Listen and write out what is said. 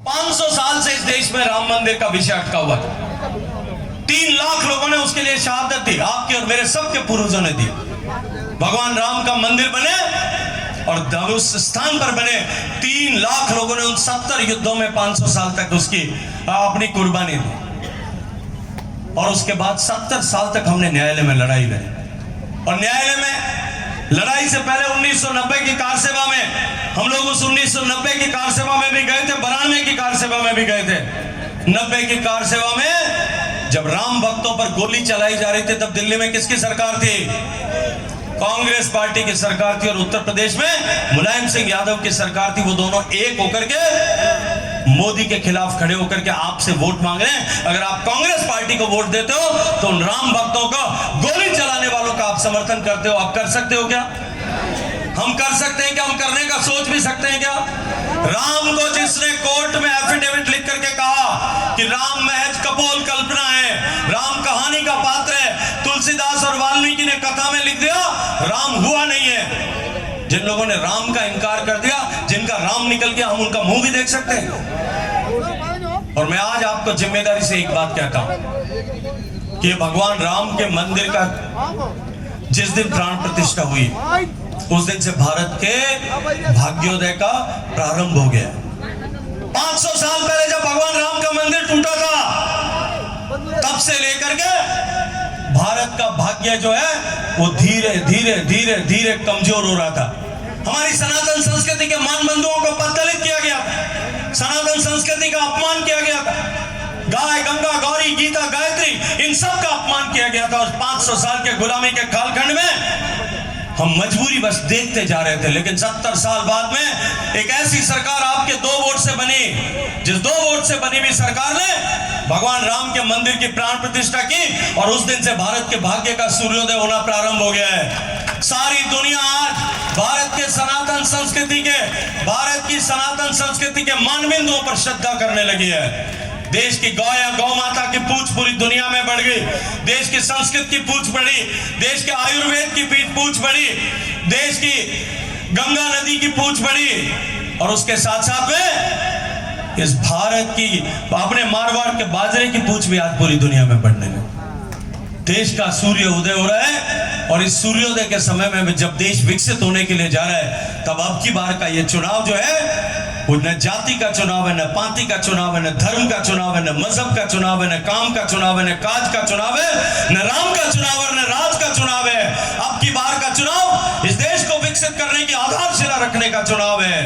500 साल से इस देश में राम मंदिर का विषय अटका हुआ था। 3 लाख लोगों ने उसके लिए शहादत दी, आपके और मेरे सबके पूर्वजों ने दी। भगवान राम का मंदिर बने और उस स्थान पर बने 3 लाख लोगों ने उन 70 युद्धों में 500 साल तक उसकी अपनी कुर्बानी दी। और उसके बाद 70 साल तक हमने न्यायालय में लड़ाई लड़ी, और न्यायालय में लड़ाई से पहले 1990 की कार सेवा में हम लोग उस 1990 की कार सेवा में भी गए थे, 92 की कार सेवा में भी गए थे। 90 की कार सेवा में जब राम भक्तों पर गोली चलाई जा रही थी, तब दिल्ली में किसकी सरकार थी? कांग्रेस पार्टी की सरकार थी। और उत्तर प्रदेश में मुलायम सिंह यादव की सरकार थी। वो दोनों एक होकर के मोदी के खिलाफ खड़े होकर के आपसे वोट मांग रहे हैं। अगर आप कांग्रेस पार्टी को वोट देते हो तो उन राम भक्तों को गोली चलाने वालों का आप समर्थन करते हो। आप कर सकते हो क्या? हम कर सकते हैं क्या? हम करने का सोच भी सकते हैं क्या? राम को जिसने कोर्ट में एफिडेविट लिख करके कहा कि राम महज कपोल कल्पना है, राम कहानी का पात्र है, तुलसीदास और वाल्मीकि ने कथा में लिख दिया, राम हुआ नहीं है। जिन लोगों ने राम का इनकार कर दिया, जिनका राम निकल गया, हम उनका मुंह भी देख सकते हैं। और मैं आज आपको जिम्मेदारी से एक बात कहता हूं कि भगवान राम के मंदिर का जिस दिन प्राण प्रतिष्ठा हुई, उस दिन से भारत के भाग्योदय का प्रारंभ हो गया। 500 साल पहले जब भगवान राम का मंदिर टूटा था, तब से लेकर के भारत का भाग्य जो है वो धीरे धीरे धीरे धीरे कमजोर हो रहा था। हमारी सनातन संस्कृति के मान बंधुओं को पत्तलित किया गया था, सनातन संस्कृति का अपमान किया गया था। गाय, गंगा, गौरी, गीता, गायत्री, इन सब का अपमान किया गया था। और 500 साल के गुलामी के कालखंड में हम मजबूरी बस देखते जा रहे थे। लेकिन 70 साल बाद में एक ऐसी सरकार आपके 2 वोट से बनी, जिस 2 वोट से बनी हुई सरकार ने भगवान राम के मंदिर की प्राण प्रतिष्ठा की, और उस दिन से भारत के भाग्य का सूर्योदय होना प्रारंभ हो गया है। सारी दुनिया आज भारत की सनातन संस्कृति के मानबिंदुओं पर श्रद्धा करने लगी है। देश की गौ माता की पूछ पूरी दुनिया में बढ़ गई, देश की संस्कृत की पूछ बढ़ी, देश के आयुर्वेद की पूछ बढ़ी, देश की गंगा नदी की पूछ बढ़ी, और उसके साथ साथ में इस भारत की अपने मारवाड़ के बाजरे की पूछ भी आज पूरी दुनिया में बढ़ने लगी। देश का सूर्य उदय हो रहा है, और इस सूर्योदय के समय में जब देश विकसित होने के लिए जा रहा है, तब अब की बार का ये चुनाव जो है वो न जाति का चुनाव है, न पार्टी का चुनाव है, न धर्म का चुनाव है, न मजहब का चुनाव है, न काम का चुनाव है, न काज का चुनाव है, न राम का चुनाव है, न राज का चुनाव है। अब की बार का चुनाव इस देश को विकसित करने की आधारशिला रखने का चुनाव है।